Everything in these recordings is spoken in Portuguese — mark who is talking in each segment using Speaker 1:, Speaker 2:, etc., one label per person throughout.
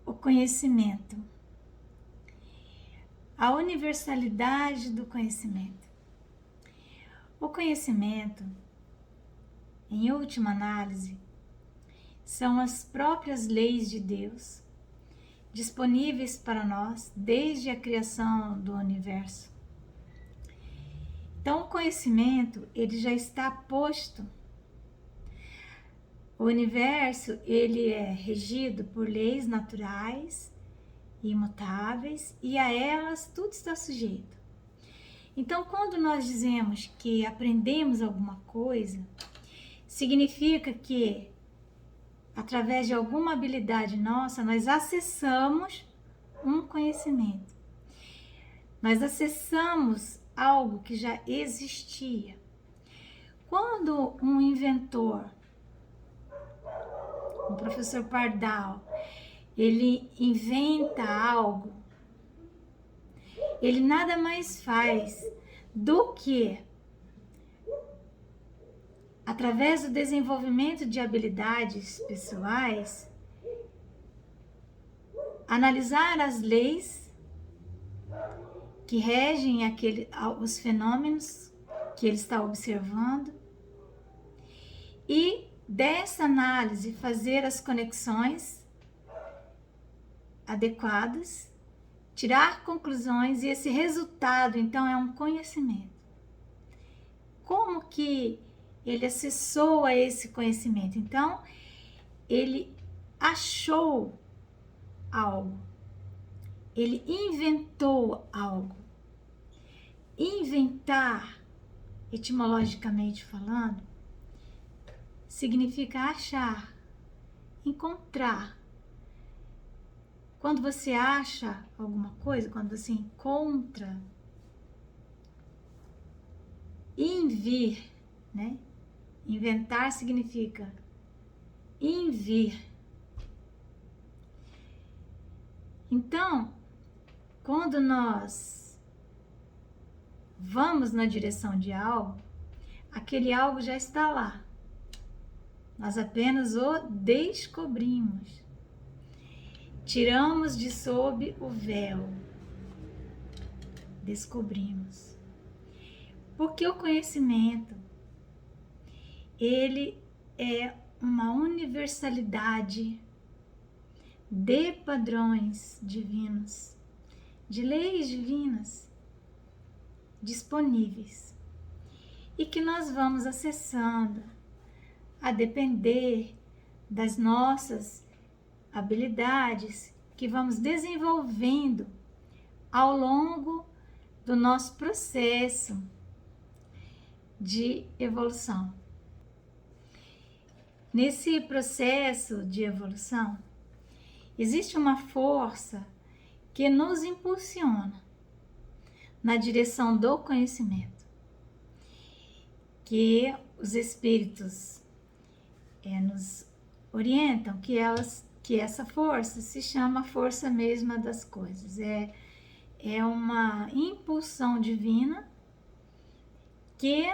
Speaker 1: o conhecimento, a universalidade do conhecimento. O conhecimento, em última análise, são as próprias leis de Deus, disponíveis para nós desde a criação do universo. Então, o conhecimento, ele já está posto. O universo, ele é regido por leis naturais, imutáveis, e a elas tudo está sujeito. Então, quando nós dizemos que aprendemos alguma coisa, significa que, através de alguma habilidade nossa, nós acessamos um conhecimento. Nós acessamos algo que já existia. Quando um inventor, o professor Pardal, ele inventa algo, ele nada mais faz do que, através do desenvolvimento de habilidades pessoais, analisar as leis que regem os fenômenos que ele está observando e, dessa análise, fazer as conexões adequadas, tirar conclusões, e esse resultado, então, é um conhecimento. Como que ele acessou a esse conhecimento? Então, ele achou algo, ele inventou algo. Inventar, etimologicamente falando, significa achar, encontrar. Quando você acha alguma coisa, quando você encontra, invir, né? Inventar significa invir. Então, quando nós vamos na direção de algo, aquele algo já está lá. Nós apenas o descobrimos. Tiramos de sob o véu. Descobrimos. Porque o conhecimento, ele é uma universalidade de padrões divinos, de leis divinas disponíveis e que nós vamos acessando a depender das nossas habilidades que vamos desenvolvendo ao longo do nosso processo de evolução. Nesse processo de evolução, existe uma força que nos impulsiona na direção do conhecimento, que os espíritos nos orientam que essa força se chama força mesma das coisas. É uma impulsão divina que,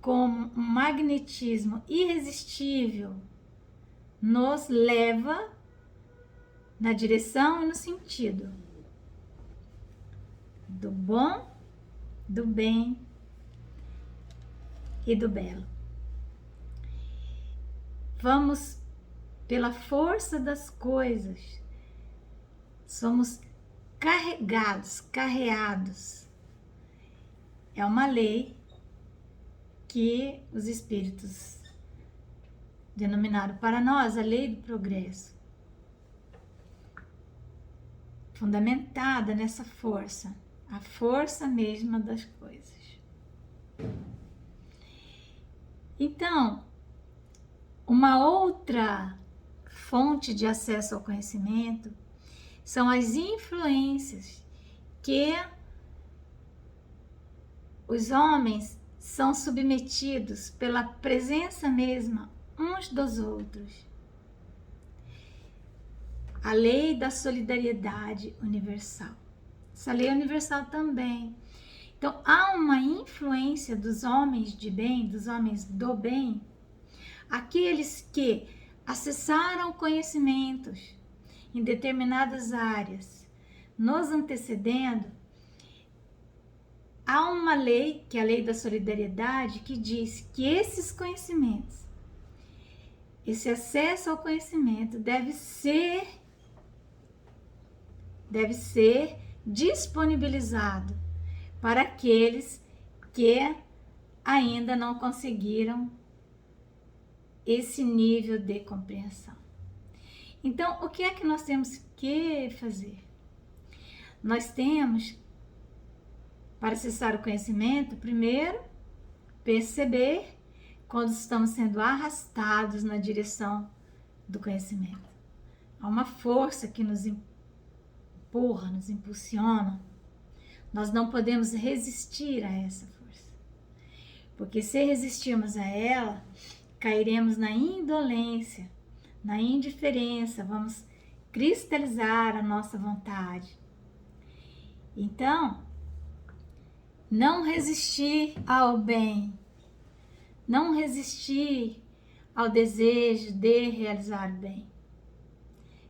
Speaker 1: como um magnetismo irresistível, nos leva na direção e no sentido do bom, do bem e do belo. Vamos pela força das coisas, somos carreados. É uma lei que os espíritos denominaram para nós a lei do progresso, fundamentada nessa força, a força mesma das coisas. Então, uma outra fonte de acesso ao conhecimento são as influências que os homens são submetidos pela presença mesma uns dos outros. A lei da solidariedade universal. Essa lei é universal também. Então, há uma influência dos homens de bem, dos homens do bem, aqueles que, acessaram conhecimentos em determinadas áreas, nos antecedendo, há uma lei, que é a lei da solidariedade, que diz que esses conhecimentos, esse acesso ao conhecimento deve ser disponibilizado para aqueles que ainda não conseguiram esse nível de compreensão. Então, o que é que nós temos que fazer? Nós temos, para acessar o conhecimento, primeiro, perceber quando estamos sendo arrastados na direção do conhecimento. Há uma força que nos empurra, nos impulsiona. Nós não podemos resistir a essa força, porque se resistirmos a ela, cairemos na indolência, na indiferença, vamos cristalizar a nossa vontade. Então, não resistir ao bem, não resistir ao desejo de realizar o bem.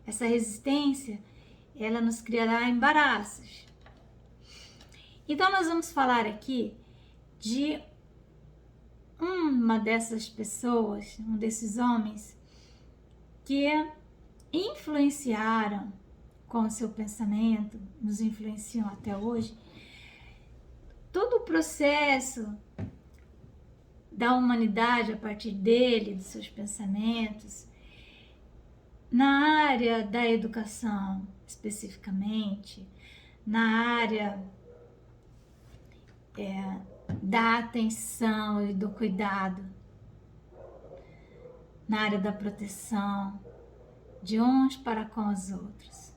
Speaker 1: Essa resistência, ela nos criará embaraços. Então, nós vamos falar aqui de uma dessas pessoas, um desses homens que influenciaram com o seu pensamento, nos influenciam até hoje, todo o processo da humanidade a partir dele, dos seus pensamentos, na área da educação especificamente, na área da atenção e do cuidado, na área da proteção de uns para com os outros.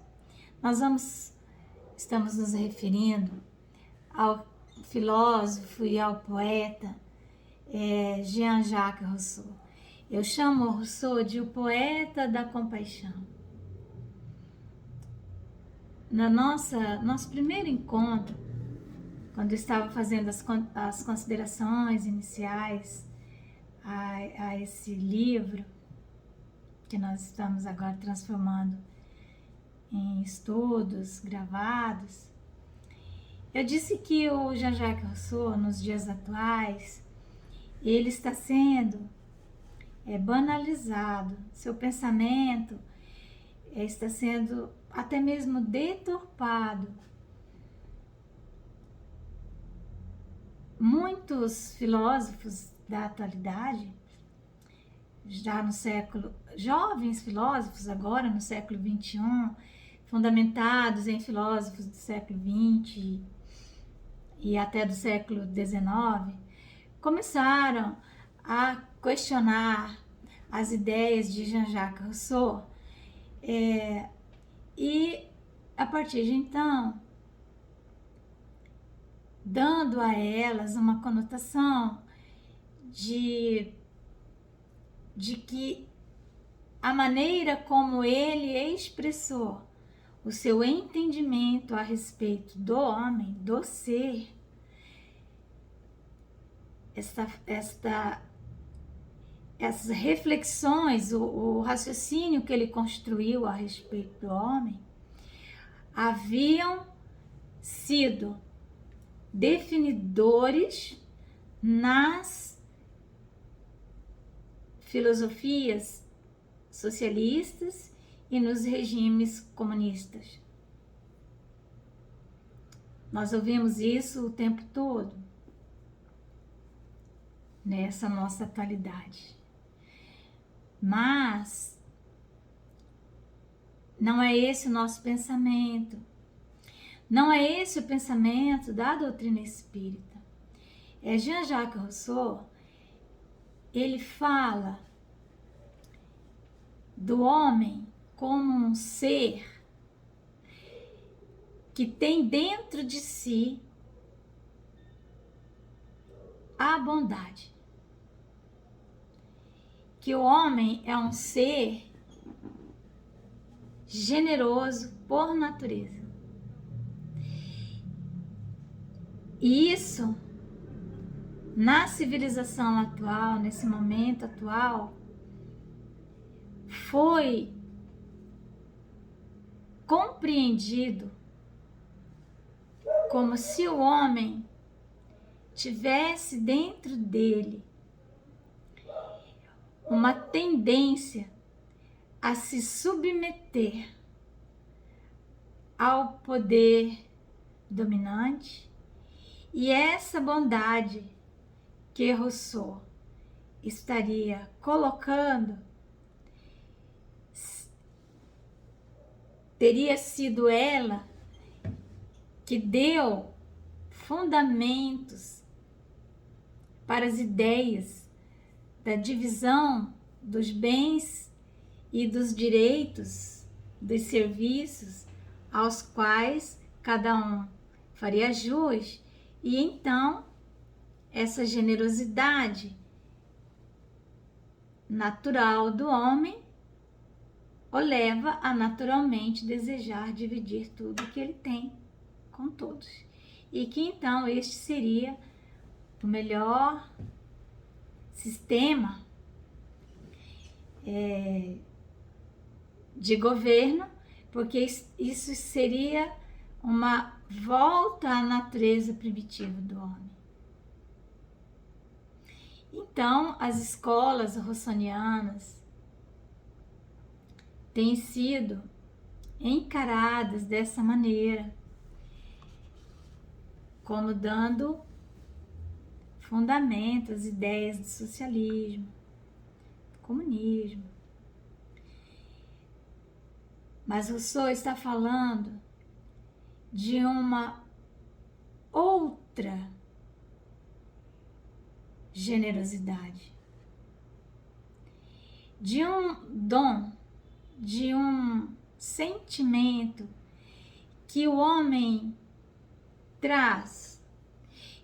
Speaker 1: Estamos nos referindo ao filósofo e ao poeta Jean-Jacques Rousseau. Eu chamo Rousseau de o poeta da compaixão. No nosso primeiro encontro, quando eu estava fazendo as considerações iniciais a esse livro, que nós estamos agora transformando em estudos gravados, eu disse que o Jean-Jacques Rousseau, nos dias atuais, ele está sendo banalizado, seu pensamento está sendo até mesmo deturpado. Muitos filósofos da atualidade, jovens filósofos agora no século XXI, fundamentados em filósofos do século XX e até do século XIX, começaram a questionar as ideias de Jean-Jacques Rousseau e, a partir de então, dando a elas uma conotação de que a maneira como ele expressou o seu entendimento a respeito do homem, do ser, essas reflexões, o raciocínio que ele construiu a respeito do homem, haviam sido definidores nas filosofias socialistas e nos regimes comunistas. Nós ouvimos isso o tempo todo nessa nossa atualidade. Mas não é esse o nosso pensamento. Não é esse o pensamento da doutrina espírita. Jean-Jacques Rousseau, ele fala do homem como um ser que tem dentro de si a bondade. Que o homem é um ser generoso por natureza. E isso, na civilização atual, nesse momento atual, foi compreendido como se o homem tivesse dentro dele uma tendência a se submeter ao poder dominante, e essa bondade que Rousseau estaria colocando teria sido ela que deu fundamentos para as ideias da divisão dos bens e dos direitos, dos serviços aos quais cada um faria jus, e então essa generosidade natural do homem o leva a naturalmente desejar dividir tudo que ele tem com todos, e que então este seria o melhor sistema de governo, porque isso seria uma volta à natureza primitiva do homem. Então, as escolas rousseauianas têm sido encaradas dessa maneira, como dando fundamento às ideias do socialismo, do comunismo. Mas Rousseau está falando de uma outra generosidade, de um dom, de um sentimento que o homem traz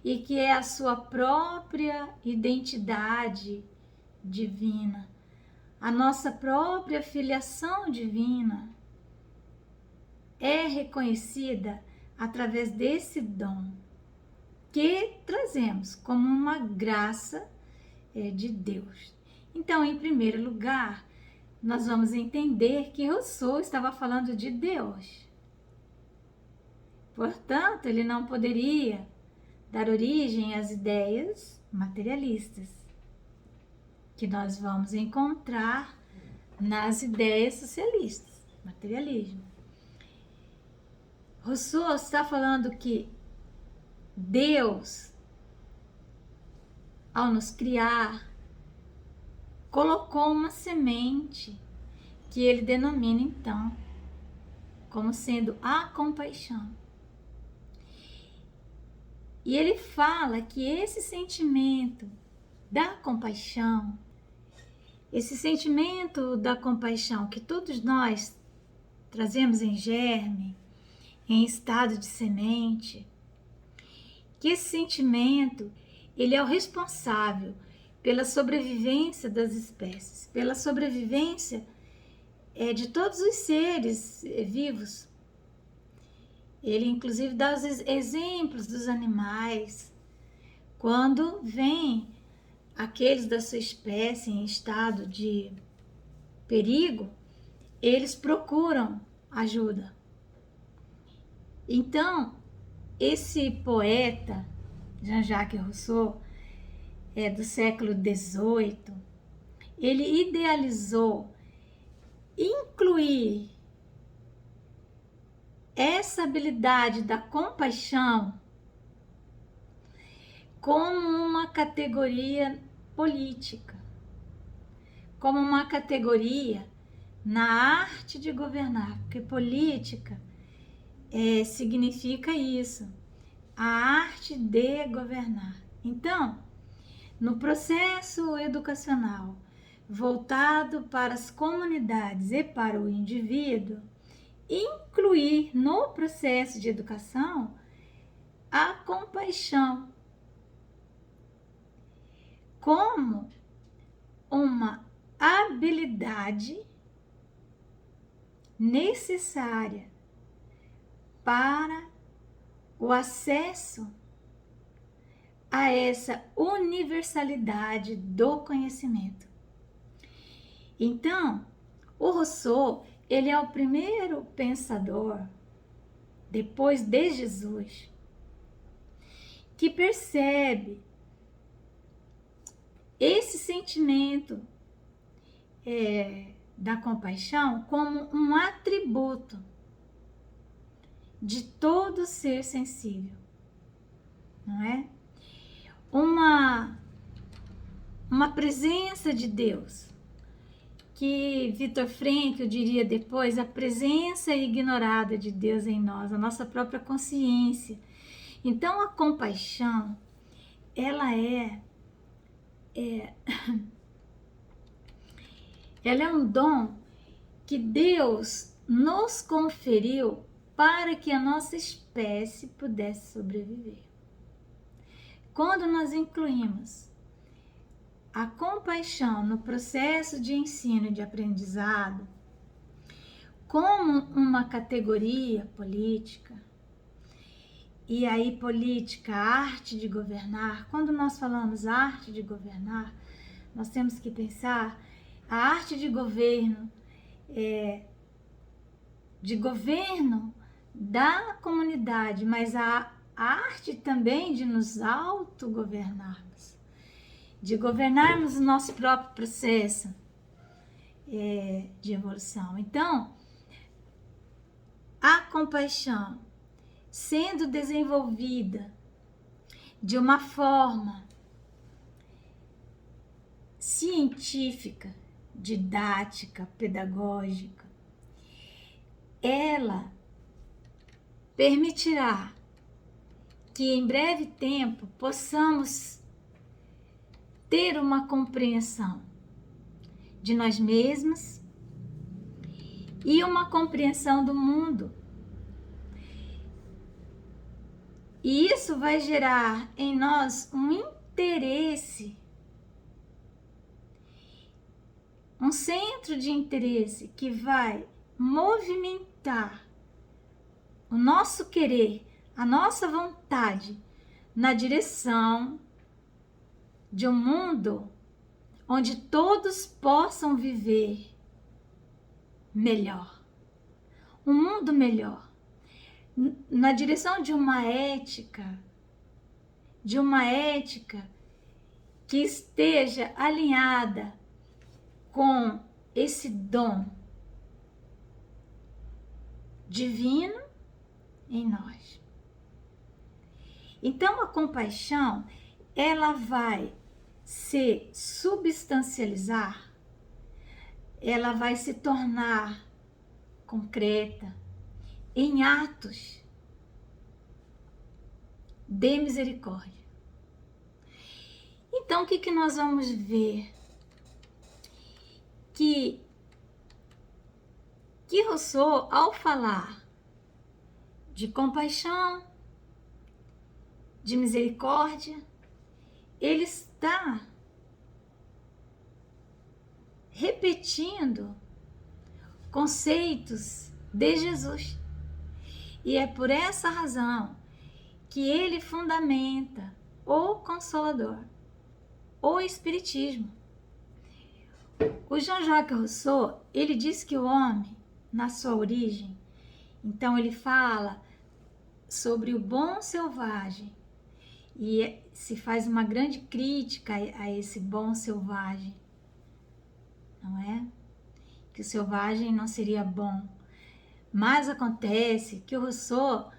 Speaker 1: e que é a sua própria identidade divina, a nossa própria filiação divina é reconhecida através desse dom que trazemos como uma graça de Deus. Então, em primeiro lugar, nós vamos entender que Rousseau estava falando de Deus. Portanto, ele não poderia dar origem às ideias materialistas que nós vamos encontrar nas ideias socialistas, materialismo. Rousseau está falando que Deus, ao nos criar, colocou uma semente que ele denomina então como sendo a compaixão. E ele fala que esse sentimento da compaixão, esse sentimento da compaixão que todos nós trazemos em germe, em estado de semente, que esse sentimento, ele é o responsável pela sobrevivência das espécies, pela sobrevivência de todos os seres vivos. Ele, inclusive, dá os exemplos dos animais. Quando vem aqueles da sua espécie em estado de perigo, eles procuram ajuda. Então, esse poeta, Jean-Jacques Rousseau, do século XVIII, ele idealizou incluir essa habilidade da compaixão como uma categoria política, como uma categoria na arte de governar, porque política significa isso, a arte de governar. Então, no processo educacional voltado para as comunidades e para o indivíduo, incluir no processo de educação a compaixão como uma habilidade necessária para o acesso a essa universalidade do conhecimento. Então, O Rousseau, ele é o primeiro pensador, depois de Jesus, que percebe esse sentimento da compaixão como um atributo de todo ser sensível, não é? Uma presença de Deus, que Viktor Frankl diria depois, a presença ignorada de Deus em nós, a nossa própria consciência. Então, a compaixão, ela ela é um dom que Deus nos conferiu para que a nossa espécie pudesse sobreviver. Quando nós incluímos a compaixão no processo de ensino e de aprendizado como uma categoria política, e aí política, arte de governar, quando nós falamos arte de governar, nós temos que pensar a arte de governo da comunidade, mas a arte também de nos autogovernarmos, de governarmos o nosso próprio processo de evolução. Então, a compaixão sendo desenvolvida de uma forma científica, didática, pedagógica, ela permitirá que em breve tempo possamos ter uma compreensão de nós mesmos e uma compreensão do mundo. E isso vai gerar em nós um interesse, um centro de interesse que vai movimentar o nosso querer, a nossa vontade na direção de um mundo onde todos possam viver melhor. Um mundo melhor. Na direção de uma ética que esteja alinhada com esse dom divino em nós. Então, a compaixão, ela vai se substancializar, ela vai se tornar concreta em atos de misericórdia. Então, o que nós vamos ver? Que Rousseau, ao falar de compaixão, de misericórdia, ele está repetindo conceitos de Jesus. E é por essa razão que ele fundamenta o Consolador, o Espiritismo. O Jean-Jacques Rousseau, ele diz que o homem, na sua origem, então ele fala sobre o bom selvagem e se faz uma grande crítica a esse bom selvagem, não é? Que o selvagem não seria bom. Mas acontece que o Rousseau,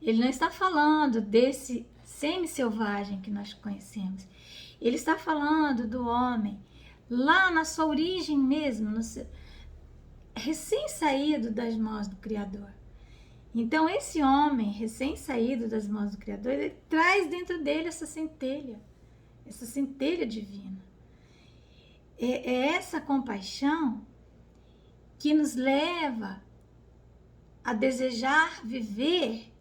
Speaker 1: ele não está falando desse semi-selvagem que nós conhecemos. Ele está falando do homem lá na sua origem mesmo, recém-saído das mãos do Criador. Então, esse homem recém-saído das mãos do Criador, ele traz dentro dele essa centelha divina. É essa compaixão que nos leva a desejar viver,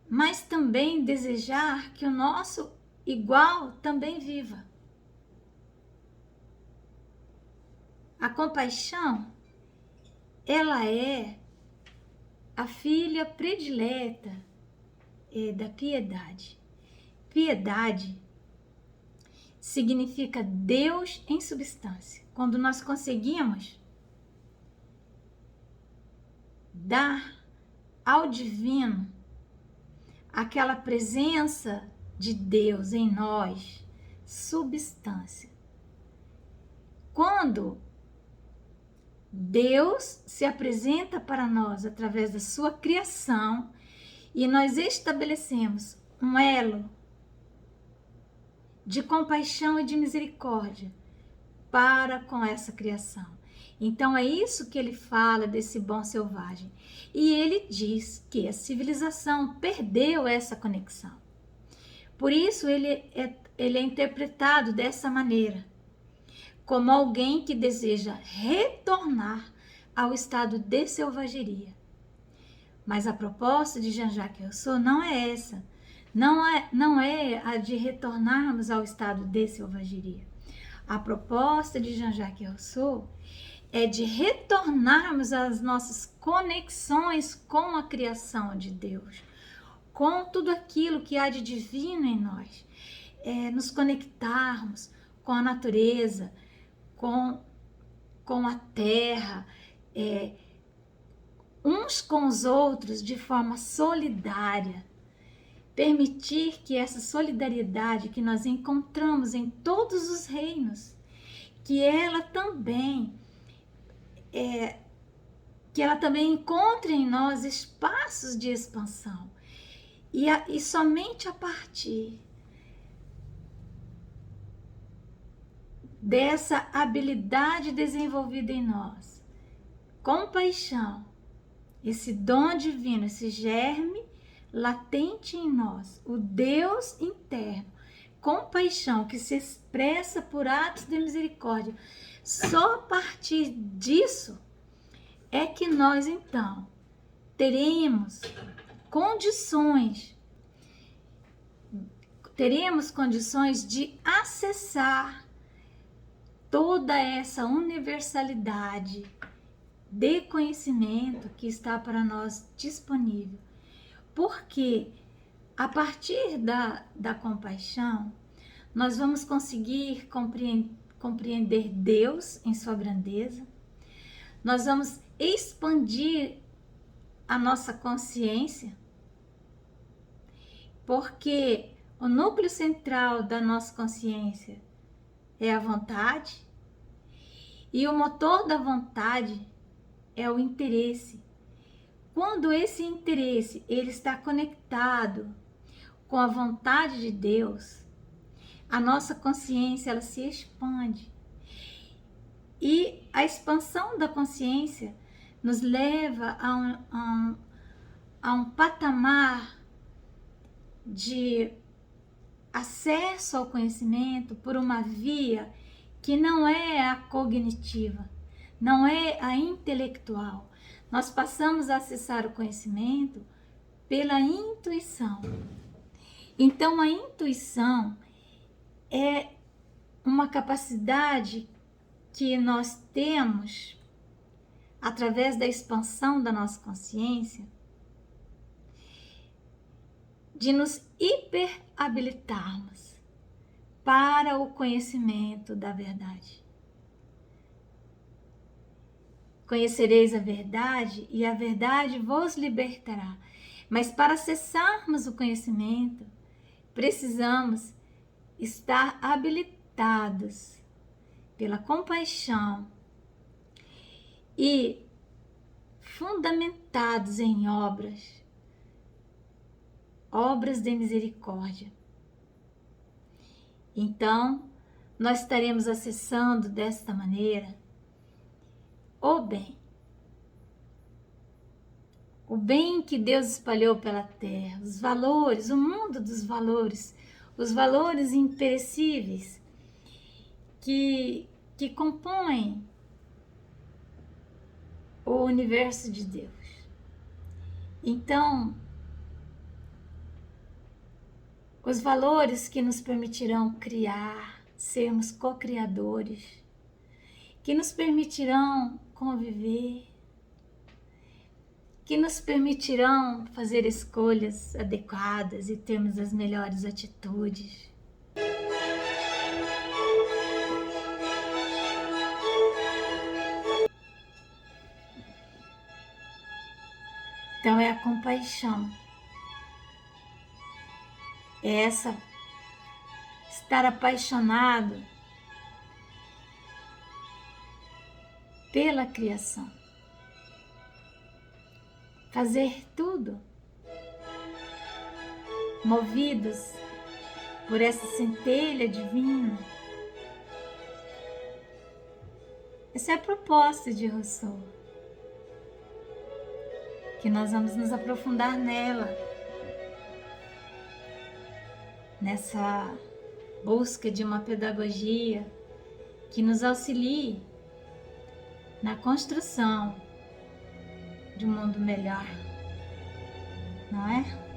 Speaker 1: mas também desejar que o nosso igual também viva. A compaixão, ela é a filha predileta da piedade. Piedade significa Deus em substância. Quando nós conseguimos dar ao divino aquela presença de Deus em nós, substância. Quando Deus se apresenta para nós através da sua criação e nós estabelecemos um elo de compaixão e de misericórdia para com essa criação. Então é isso que ele fala desse bom selvagem. E ele diz que a civilização perdeu essa conexão. Por isso ele é interpretado dessa maneira, como alguém que deseja retornar ao estado de selvageria. Mas a proposta de Jean-Jacques Rousseau não é essa. Não é a de retornarmos ao estado de selvageria. A proposta de Jean-Jacques Rousseau é de retornarmos às nossas conexões com a criação de Deus, com tudo aquilo que há de divino em nós. Nos conectarmos com a natureza, com a terra, uns com os outros de forma solidária. Permitir que essa solidariedade que nós encontramos em todos os reinos, que ela também encontre em nós espaços de expansão. E somente a partir dessa habilidade desenvolvida em nós, compaixão, esse dom divino, esse germe latente em nós, o Deus interno, compaixão que se expressa por atos de misericórdia, só a partir disso é que nós então teremos condições de acessar toda essa universalidade de conhecimento que está para nós disponível. Porque a partir da compaixão, nós vamos conseguir compreender Deus em sua grandeza, nós vamos expandir a nossa consciência, porque o núcleo central da nossa consciência é a vontade, e o motor da vontade é o interesse. Quando esse interesse ele está conectado com a vontade de Deus, a nossa consciência ela se expande. E a expansão da consciência nos leva a um patamar de acesso ao conhecimento por uma via que não é a cognitiva, não é a intelectual. Nós passamos a acessar o conhecimento pela intuição. Então, a intuição é uma capacidade que nós temos através da expansão da nossa consciência de nos hiperhabilitarmos para o conhecimento da verdade. Conhecereis a verdade e a verdade vos libertará. Mas para acessarmos o conhecimento, precisamos estar habilitados pela compaixão e fundamentados em obras de misericórdia. Então, nós estaremos acessando desta maneira o bem que Deus espalhou pela terra, os valores, o mundo dos valores, os valores imperecíveis que compõem o universo de Deus. Então, os valores que nos permitirão criar, sermos co-criadores, que nos permitirão conviver, que nos permitirão fazer escolhas adequadas e termos as melhores atitudes. Então é a compaixão. É essa estar apaixonado pela criação. Fazer tudo movidos por essa centelha divina. Essa é a proposta de Rousseau, que nós vamos nos aprofundar nela, nessa busca de uma pedagogia que nos auxilie na construção de um mundo melhor, não é?